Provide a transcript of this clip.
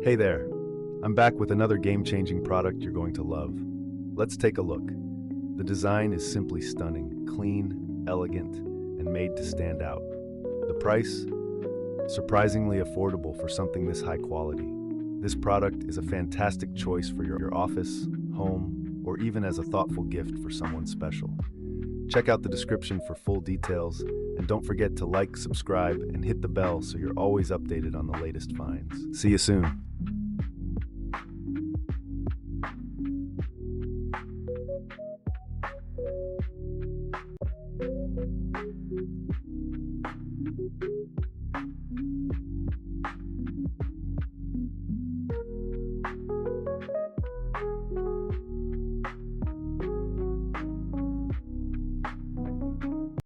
Hey there, I'm back with another game-changing product you're going to love. Let's take a look. The design is simply stunning, clean, elegant, and made to stand out. The price? Surprisingly affordable for something this high quality. This product is a fantastic choice for your office, home, or even as a thoughtful gift for someone special. Check out the description for full details, and don't forget to like, subscribe, and hit the bell so you're always updated on the latest finds. See you soon.